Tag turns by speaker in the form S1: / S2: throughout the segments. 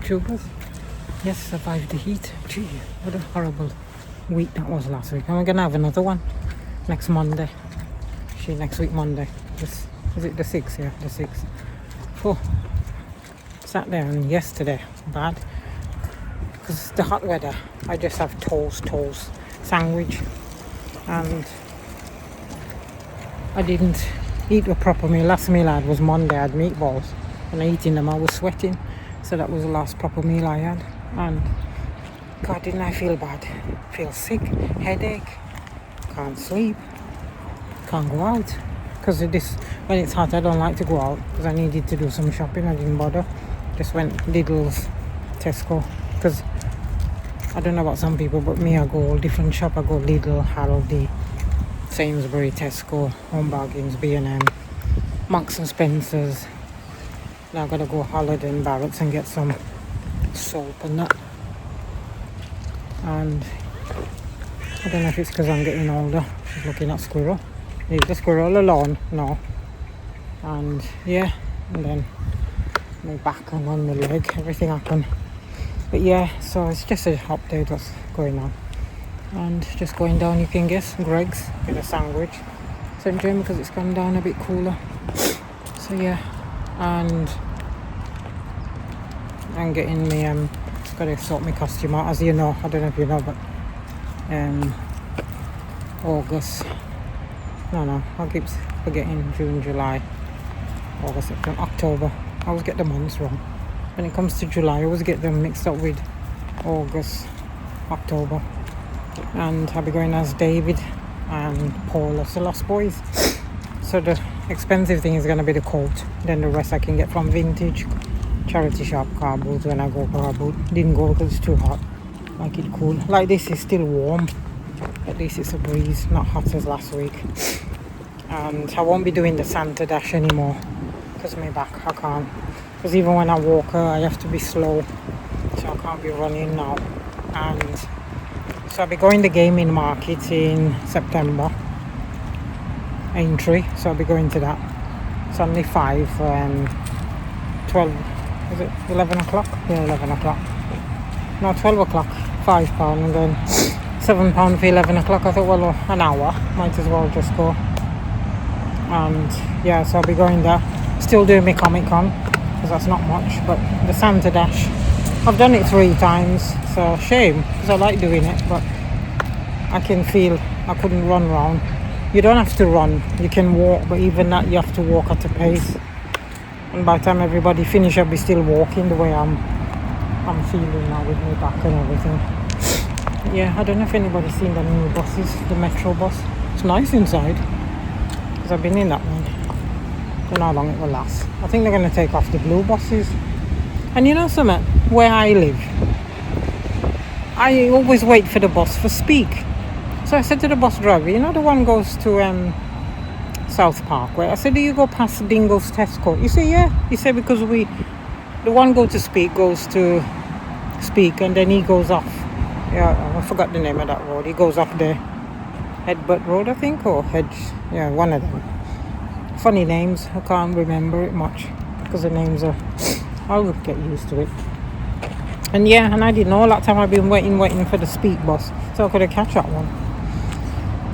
S1: YouTubers. Yes, survived the heat. Gee, what a horrible week that was last week. And we're gonna have another one next Monday. Next week Monday. Is it the 6th? Yeah, the 6th. Oh, sat there and yesterday, bad. Because the hot weather, I just have toast, sandwich. And I didn't eat a proper meal. Last meal I had was Monday. I had meatballs. And eating them, I was sweating. So that was the last proper meal I had. And God, didn't I feel bad? Feel sick, headache, can't sleep, can't go out. Because when it's hot, I don't like to go out. Because I needed to do some shopping. I didn't bother. Just went Lidl's, Tesco. Because I don't know about some people, but me, I go all different shop. I go Lidl, Aldi, Sainsbury, Tesco, Home Bargains, B&M, Marks and Spencer's. Now I've got to go Holiday and Barrett's and get some soap and that. And I don't know if it's because I'm getting older. She's looking at squirrel. Leave the squirrel alone. No. And yeah, and then my back and on my leg, everything happened. But yeah, so it's just an update what's going on. And just going down, you can guess, Greg's, get a sandwich. St. James because it's gone down a bit cooler. So yeah, and I'm getting me got to sort my costume out, as you know. I don't know if you know, but August. No, I keep forgetting June, July, August, September, October. I always get the months wrong. When it comes to July, I always get them mixed up with August, October. And I'll be going as David and Paul of the Lost Boys. So the expensive thing is going to be the coat. Then the rest I can get from Vintage, charity shop, car boots when I go car boot. Didn't go because it's too hot. Like it cool. Like this is still warm. At least it's a breeze, not hot as last week. And I won't be doing the Santa Dash anymore because my back, I can't. Because even when I walk I have to be slow. So I can't be running now. And so I'll be going to the gaming market in September. Aintree, so I'll be going to that. It's only 12, is it 11 o'clock? Yeah, 11 o'clock. No, 12 o'clock, £5, and then £7 for 11 o'clock. I thought, well, an hour, might as well just go. And yeah, so I'll be going there. Still doing my Comic Con, because that's not much, but the Santa Dash, I've done it 3 times, so shame, because I like doing it, but I can feel I couldn't run round. You don't have to run, you can walk, but even that you have to walk at a pace. And by the time everybody finish, I'll be still walking the way I'm feeling now with my back and everything. Yeah, I don't know if anybody's seen the new buses, the Metro bus. It's nice inside, because I've been in that one. Don't know how long it will last. I think they're going to take off the blue buses. And you know something, where I live, I always wait for the bus for Speak. So I said to the bus driver, you know the one goes to South Park, where I said, do you go past Dingle's Tesco? You say, yeah. He said, because the one goes to Speak, and then he goes off. Yeah, I forgot the name of that road. He goes off the Headbutt Road, I think, or Hedge. Yeah, one of them. Funny names. I can't remember it much because the names are. I'll get used to it. And yeah, and I didn't know. That time I've been waiting for the Speak bus, so I could have catch that one.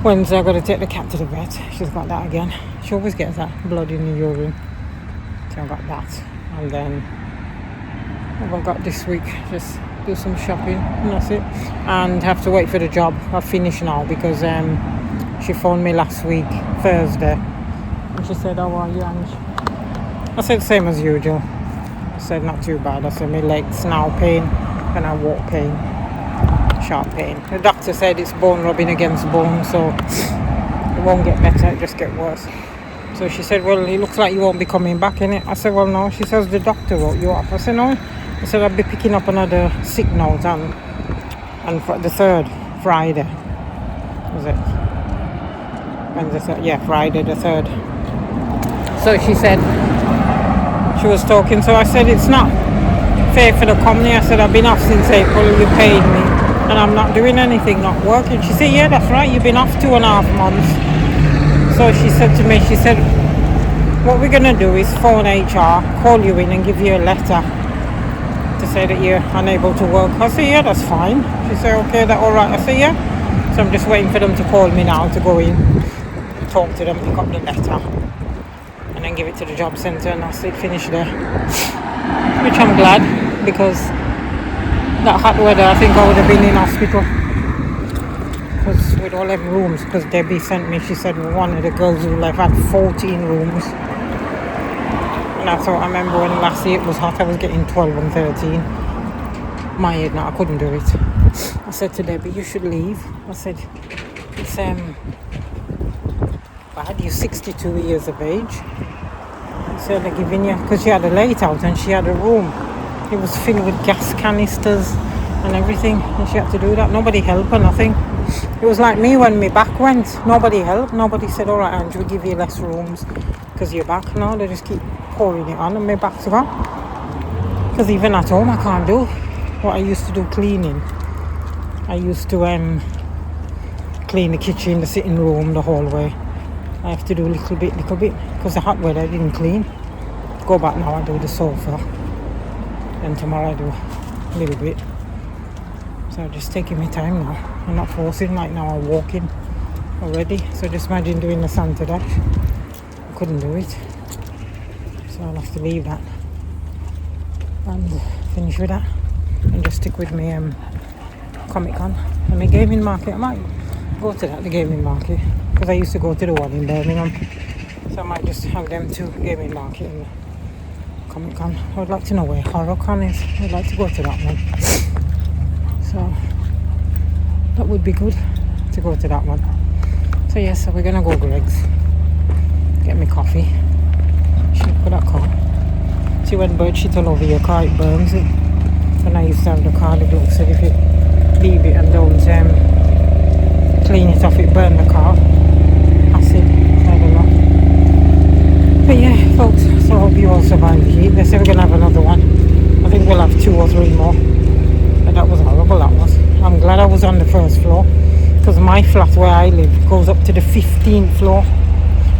S1: Wednesday I got to take the cat to the vet. She's got that again. She always gets that blood in the urine. So I got that, and then what have I got this week? Just do some shopping, and that's it. And have to wait for the job. I've finished now because she phoned me last week, Thursday, and she said, how are you? And I said, same as usual. I said, not too bad. I said, my legs now pain and I walk pain, sharp pain. The doctor said it's bone rubbing against bone, so it won't get better, it just get worse. So she said, well, it looks like you won't be coming back, innit? I said, well, no. She says the doctor wrote you up. I said, no. I said, I'll be picking up another sick note and for the 3rd, Friday. Was it? When the 3rd? Yeah, Friday the 3rd. So she said, she was talking, so I said, it's not fair for the company. I said, I've been off since April, you paid me, and I'm not doing anything, not working. She said, yeah, that's right, you've been off 2.5 months. So she said to me, she said, what we're going to do is phone HR, call you in and give you a letter to say that you're unable to work. I say, yeah, that's fine. She said, okay, that all right? I say, yeah. So I'm just waiting for them to call me now to go in, talk to them, pick up the letter, and then give it to the job centre, and that's it, finish there. Which I'm glad, because that hot weather, I think I would have been in hospital. Because with all them rooms, because Debbie sent me, she said one of the girls who left had 14 rooms. And I thought, I remember when last year it was hot, I was getting 12 and 13. My head, no, I couldn't do it. I said to Debbie, you should leave. I said, it's bad, you're 62 years of age. I said, they're giving you, because she had a late out and she had a room. It was filled with gas canisters and everything, and she had to do that. Nobody helped her, nothing. It was like me when my back went. Nobody helped. Nobody said, all right, Andrew, we'll give you less rooms because you're back. No, they just keep pouring it on and my back's gone. Because even at home, I can't do what I used to do cleaning. I used to clean the kitchen, the sitting room, the hallway. I have to do little bit, because the hot weather I didn't clean. Go back now, I do the sofa. And tomorrow I do a little bit. So I'm just taking my time now. I'm not forcing, like now I'm walking already. So just imagine doing the Santa Dash. I couldn't do it. So I'll have to leave that and finish with that. And just stick with me Comic Con and my gaming market. I might go to that, the gaming market, because I used to go to the one in Birmingham. So I might just have them two, gaming market and Comic Con. I would like to know where HorrorCon is. I'd like to go to that one. So that would be good to go to that one. So yes, so we're gonna go Greg's, get me coffee. Shit for that car. See, when bird shit all over your car, it burns it. When I used to have the car, the bloke said if you leave it and don't clean it off, it burned the car. Acid, I don't know. But yeah, folks, so I hope you all survive the heat. They say we're gonna have another one. I think we'll have 2 or 3 more. But that was horrible, that was. I'm glad I was on the first floor, because my flat where I live goes up to the 15th floor.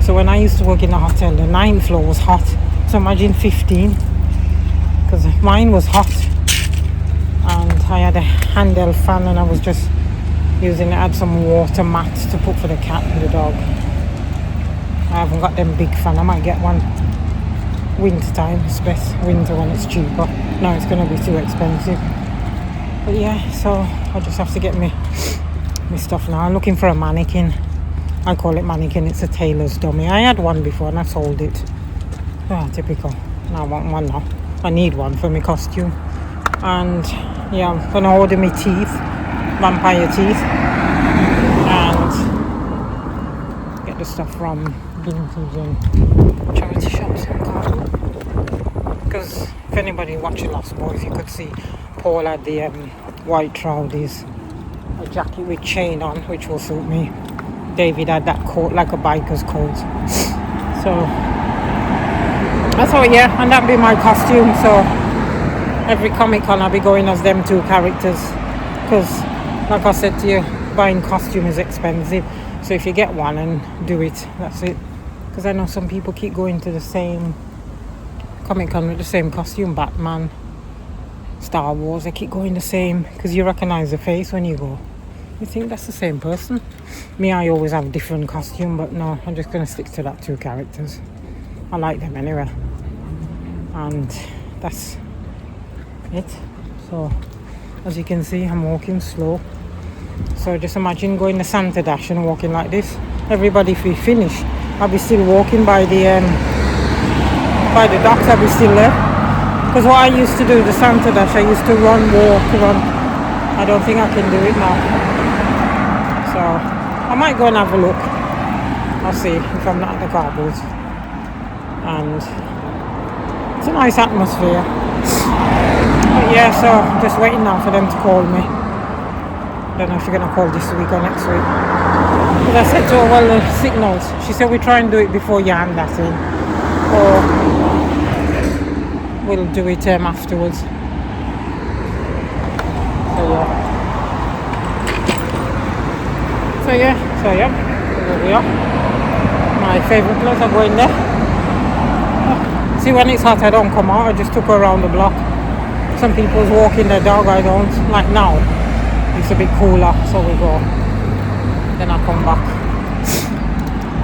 S1: So when I used to work in a hotel, the 9th floor was hot. So imagine 15, because mine was hot. And I had a handheld fan and I was just using it. I had some water mats to put for the cat and the dog. I haven't got them big fan. I might get one winter time. It's best winter when it's cheaper. No, it's going to be too expensive. But yeah, so I just have to get me stuff now. I'm looking for a mannequin. I call it mannequin. It's a tailor's dummy. I had one before and I sold it. Ah, typical. Now I want one now. I need one for my costume. And yeah, I'm going to order my teeth, vampire teeth, and get the stuff from vintage and charity shops in Cardiff. Because if anybody watching Lost Boys, you could see Paul had the white trousers, a jacket with chain on, which will suit me. David had that coat, like a biker's coat. So that's all, yeah, and that'd be my costume. So every Comic Con I'll be going as them 2 characters, because like I said to you, buying costume is expensive. So if you get one and do it, that's it. Because I know some people keep going to the same Comic Con with the same costume. Batman, Star Wars, they keep going the same, because you recognize the face when you go. You think that's the same person. Me, I always have different costume, but no, I'm just going to stick to that 2 characters. I like them anyway. And that's it. So as you can see, I'm walking slow. So just imagine going the Santa Dash and walking like this. Everybody, if we finish, I'll be still walking by the docks. I'll be still there. Because what I used to do, the Santa Dash, I used to run, walk, run. I don't think I can do it now. So I might go and have a look. I'll see if I'm not at the car booth. And it's a nice atmosphere. But yeah, so just waiting now for them to call me. Don't know if you're going to call this week or next week. But I said to her, well, the signals. She said, we try and do it before you hand that in. Or we'll do it afterwards. So yeah, there we are. My favourite place, I'm going there. See, when it's hot I don't come out, I just took her around the block. Some people's walking their dog, I don't. Like now, it's a bit cooler, so we go. Then I come back.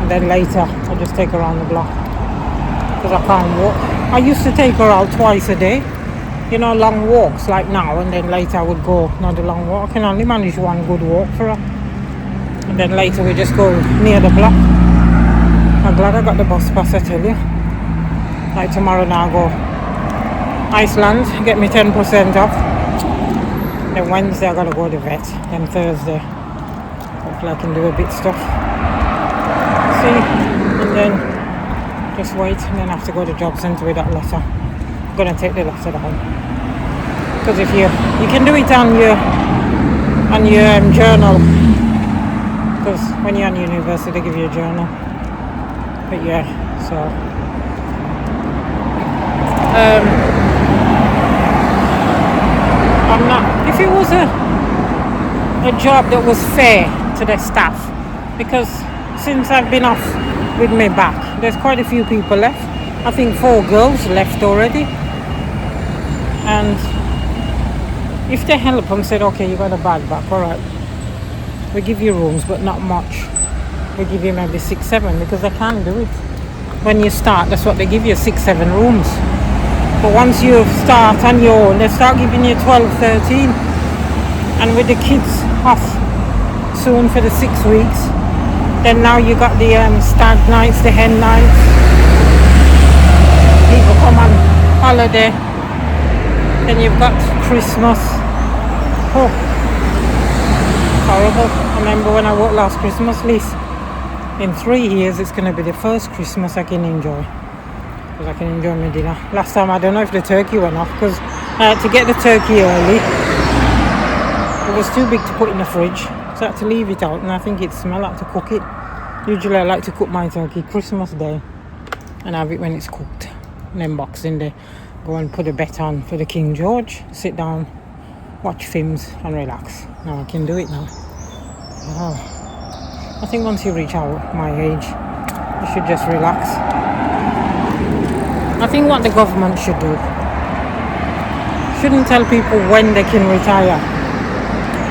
S1: And then later, I just take her around the block. Because I can't walk. I used to take her out twice a day. You know, long walks like now. And then later I would go another long walk. I can only manage one good walk for her. And then later we just go near the block. I'm glad I got the bus pass, I tell you. Like tomorrow now I go Iceland, get me 10% off. Then Wednesday I gotta go to the vet. Then Thursday, hopefully I can do a bit stuff. See, and then just wait, and then I have to go to the job centre with that letter. I'm gonna take the letter down. Because if you can do it on your journal. Because when you're on university they give you a journal. But yeah, so I'm not. If it was a job that was fair to the staff, because since I've been off with my back, there's quite a few people left. I think 4 girls left already. And if they help them, said, okay, you got a bad back, all right, we give you rooms, but not much. We give you maybe 6, 7, because they can't do it. When you start, that's what they give you, 6, 7 rooms. But once you start on your own, they start giving you 12, 13. And with the kids off soon for the 6 weeks, then now you got the stag nights, the hen nights. People come on holiday. Then you've got Christmas. Oh, horrible. I remember when I worked last Christmas, Liz. In 3 years, it's going to be the first Christmas I can enjoy. Because I can enjoy my dinner. Last time, I don't know if the turkey went off, because I had to get the turkey early. It was too big to put in the fridge, so I had to leave it out, and I think it smelled like to cook it. Usually I like to cook my turkey Christmas Day and have it when it's cooked. And then Boxing Day, go and put a bet on for the King George, sit down, watch films and relax. Now I can do it now. Oh. I think once you reach out my age, you should just relax. I think what the government should do, shouldn't tell people when they can retire.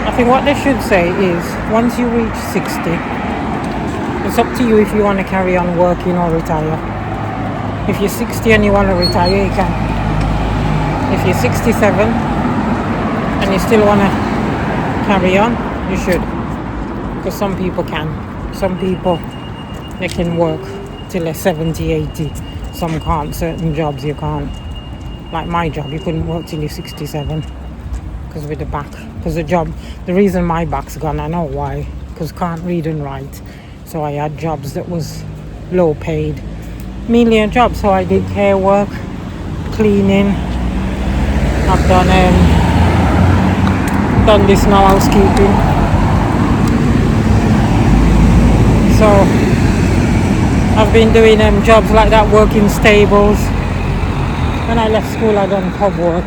S1: I think what they should say is, once you reach 60, it's up to you if you want to carry on working or retire. If you're 60 and you want to retire, you can. If you're 67 and you still want to carry on, you should. Because some people can. Some people, they can work till they're 70, 80. Some can't. Certain jobs you can't. Like my job, you couldn't work till you're 67. Because with the back. Because the reason my back's gone, I know why. Because can't read and write. So I had jobs that was low paid. Mainly a job. So I did care work, cleaning. I've done this now, housekeeping. So I've been doing jobs like that, working stables. When I left school, I done pub work.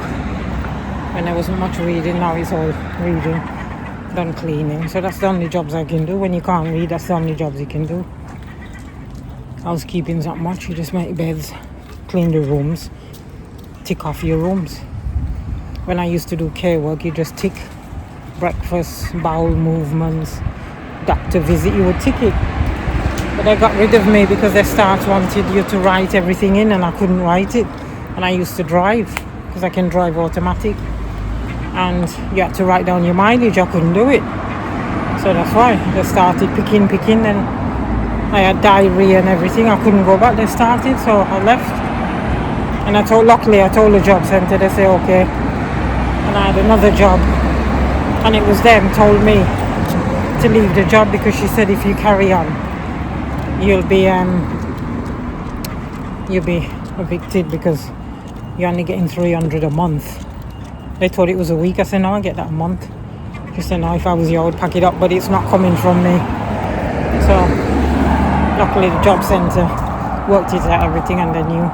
S1: When there wasn't much reading, now it's all reading. Done cleaning. So that's the only jobs I can do. When you can't read, that's the only jobs you can do. Housekeeping's not much. You just make beds, clean the rooms, tick off your rooms. When I used to do care work, you just tick breakfast, bowel movements, doctor visit, you would tick it. But they got rid of me because their staff wanted you to write everything in, and I couldn't write it. And I used to drive because I can drive automatic, and you had to write down your mileage. I couldn't do it, so that's why they started picking. Then I had diarrhea and everything. I couldn't go back. They started, so I left. And luckily I told the job centre. They say okay. And I had another job, and it was them told me to leave the job because she said if you carry on, you'll be evicted because you're only getting 300 a month. They thought it was a week. I said no, I get that a month. She said no, if I was you I would pack it up, but it's not coming from me. So luckily the job centre worked it out everything, and they knew.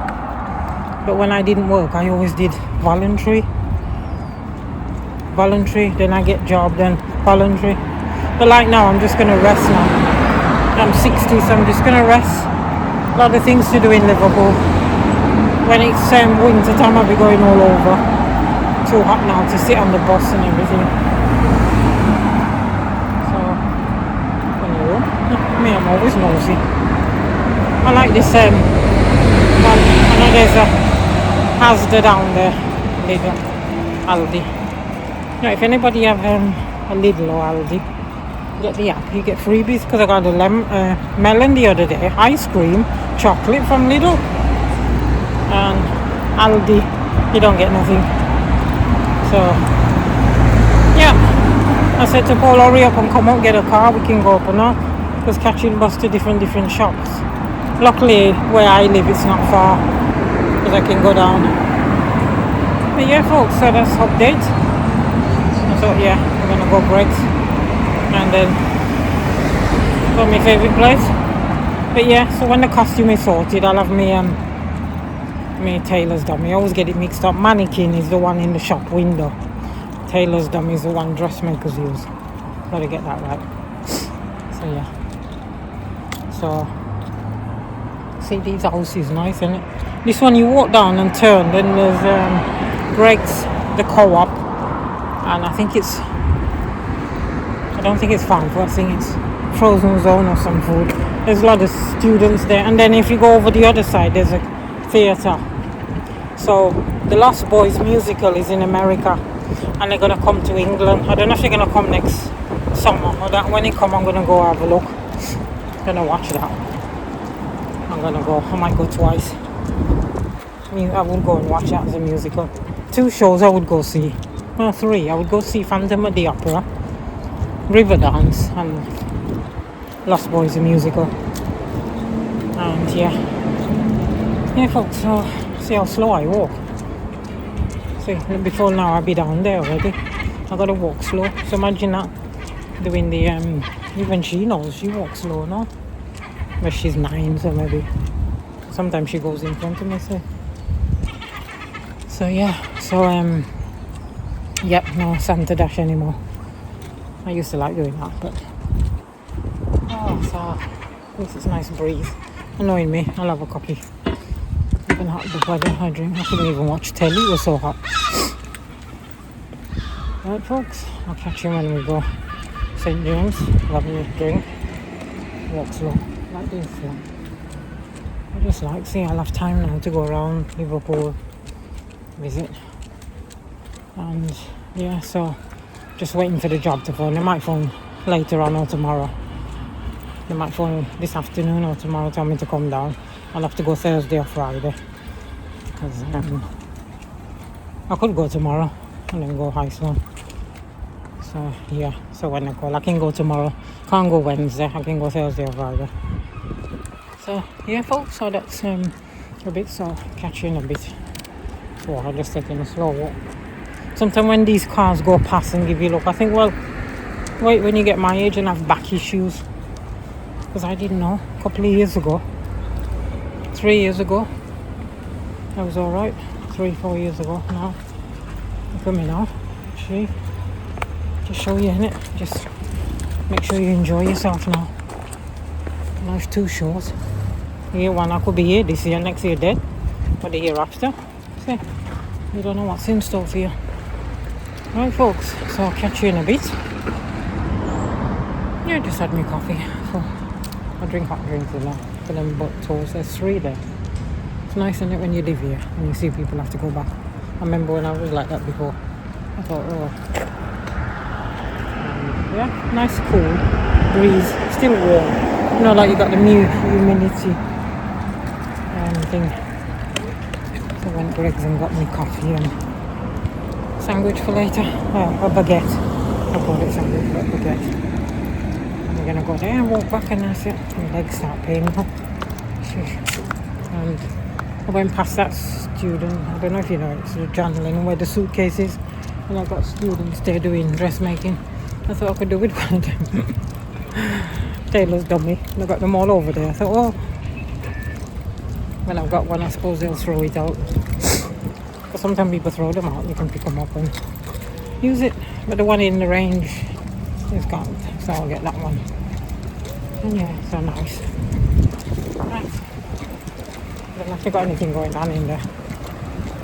S1: But when I didn't work, I always did voluntary, then I get job, then voluntary. But like now, I'm just going to rest now. I'm 60, so I'm just going to rest. A lot of things to do in Liverpool. When it's winter time, I'll be going all over. too hot now to sit on the bus and everything. So, anyway, me, I'm always nosy. I like this, well, I know there's a Asda down there, Lidl, Aldi. Now, if anybody have a Lidl or Aldi, get the app, you get freebies, because I got a melon the other day, ice cream, chocolate from Lidl, and Aldi, you don't get nothing. So, yeah, I said to Paul, hurry up and come out, get a car, we can go up and now, because catching bus to different shops. Luckily, where I live, it's not far, because I can go down. But yeah, folks, so that's update. I thought, yeah, we're gonna go Greggs, and then go my favourite place. But yeah, so when the costume is sorted, I'll have me tailor's dummy. I always get it mixed up. Mannequin is the one in the shop window. Tailor's dummy is the one dressmakers use. Gotta get that right. So yeah. So see, these houses nice, isn't it? This one you walk down and turn, then there's Greggs, the co-op, and I don't think it's farm food, I think it's frozen zone or some food. There's a lot of students there, and then if you go over the other side, there's a theatre. So the Lost Boys musical is in America, and they're gonna come to England. I don't know if they're gonna come next summer or that. When they come, I'm gonna go have a look. Gonna watch that. I'm gonna go. I might go twice. I would go and watch that as a musical. 2 shows I would go see. Well, 3. I would go see Phantom at the Opera, Riverdance, and Lost Boys the musical. And yeah, folks. So see how slow I walk. See, before now I'd be down there already. I gotta walk slow. So imagine that doing the even she knows she walks slow now. But she's 9, so maybe sometimes she goes in front of me. So yeah. So yep, no Santa Dash anymore. I used to like doing that, but so this is nice breeze. Annoying me. I'll have a coffee. Even hot the weather I drink. I couldn't even watch telly, it was so hot. Right folks, I'll catch you when we go St. James, have a drink, walk slow, like this. I just like, see, I'll have time now to go around Liverpool, visit, and yeah, so just waiting for the job to phone. They might phone later on or tomorrow. They might phone this afternoon or tomorrow, tell me to come down. I'll have to go Thursday or Friday, because I could go tomorrow and then go high slow. So yeah, so when I call, I can go tomorrow. Can't go Wednesday, I can go Thursday or Friday. So yeah folks, so that's a bit, so catch you in a bit. So I'll just take in a slow walk. Sometimes when these cars go past and give you a look, I think, well, wait when you get my age and have back issues. Because I didn't know a couple of years ago, 3 years ago, I was alright. 3-4 years ago now. Look at me now. See? Just show you, innit? Just make sure you enjoy yourself now. Life's too short. Year 1, I could be here this year, next year dead. But the year after, see? You don't know what's in store for you. Right folks, so I'll catch you in a bit. Yeah, just had me coffee. So I drink hot drinks a lot. For them bottles, there's 3 there. It's nice, isn't it, when you live here and you see people have to go back. I remember when I was like that before. I thought, oh. Yeah, nice cool breeze, still warm. You know, like you got the humidity thing. So I went to Greggs and got me coffee and sandwich for later. A baguette. I call it sandwich, but baguette. I'm gonna go there and walk back, and that's it. My legs start paining now. And I went past that student, I don't know if you know, it's John Lennon where the suitcase is, and I've got students there doing dressmaking. I thought I could do with one of them. Tailor's dummy. I've got them all over there. I thought, oh, when I've got one, I suppose they'll throw it out. But sometimes people throw them out, you can pick them up and use it. But the one in the range is gone, so I'll get that one. And yeah, so nice. Right. I don't know if they've got anything going on in there.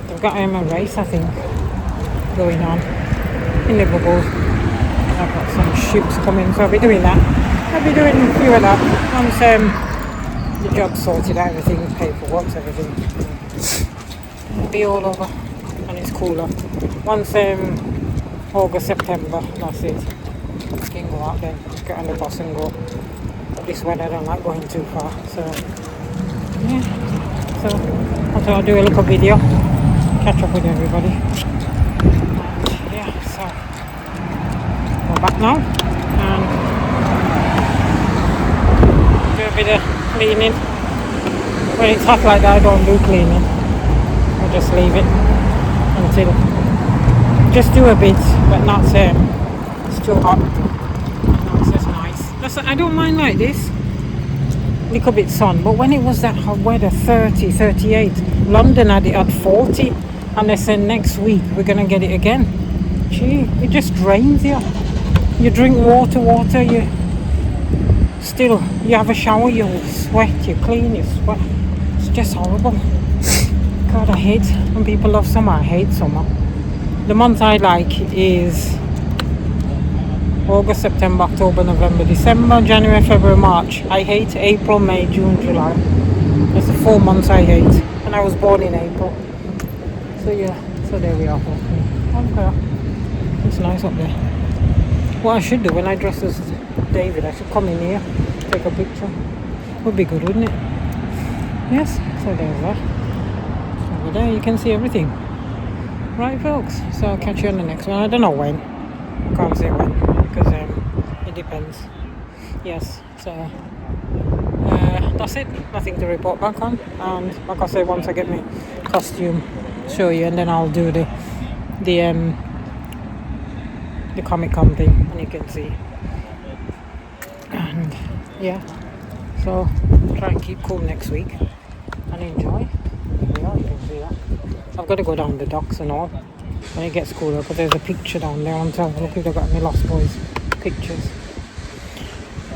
S1: They've got a race, I think. going on in Liverpool. I've got some ships coming, so I'll be doing that. I'll be doing a few of that once the job's sorted out, everything, paperwork, everything. It'll be all over and it's cooler. Once August, September, that's it. I can go out then, get on the bus and go. But this weather I don't like going too far, so yeah. So I thought I'll do a little video, catch up with everybody. And yeah, so we're back now and do a bit of cleaning. When it's hot like that I don't do cleaning. I just leave it until just do a bit, but not it's too hot. It's just nice. I don't mind like this. Little bit sun, but when it was that hot weather, 30, 38, London had it at 40, and they said next week we're gonna get it again. Gee, it just drains you. You drink water, you have a shower, you sweat, you clean, you sweat. It's just horrible. God, I hate when people love summer. I hate summer. The months I like is August, September, October, November, December, January, February, March. I hate April, May, June, July. That's the 4 months I hate. And I was born in April. So yeah, so there we are. Okay. It's nice up there. What I should do when I dress as David, I should come in here, take a picture. Would be good, wouldn't it? Yes, so there's that. Over there you can see everything. Right folks, so I'll catch you on the next one. I don't know when. I can't say when because it depends. Yes, so that's it. Nothing to report back on. And like I said, once I get my costume, show you, and then I'll do the Comic-Con thing, and you can see. And yeah, so try and keep cool next week and enjoy. Yeah, you can see that. I've got to go down the docks and all when it gets cooler, because there's a picture down there on top. Look, they've got my Lost Boys pictures.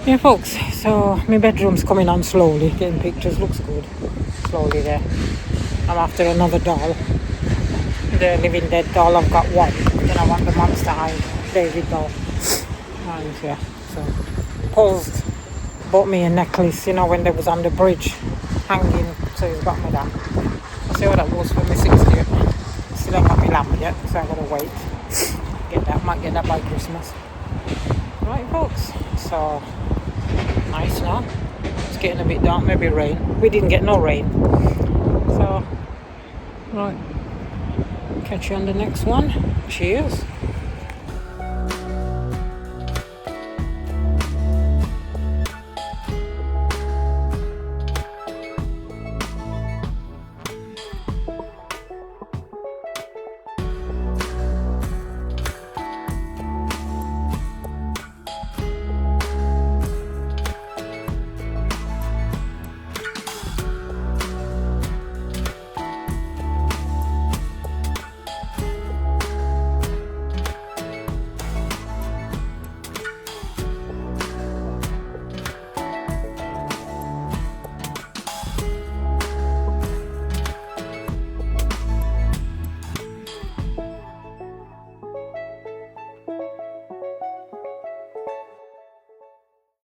S1: Yeah folks, so my bedroom's coming on slowly, getting pictures, looks good. Slowly there. I'm after another doll. The Living Dead doll, I've got one. Then I want the Monster High David doll. And yeah, so paused, bought me a necklace, when they was on the bridge hanging, so he's got me that. I'll see what that was for my 60th. Still haven't got my lamp yet, so I'm gonna wait. Might get that by Christmas. Right folks, so nice now. It's getting a bit dark, maybe rain. We didn't get no rain. So right. Catch you on the next one. Cheers.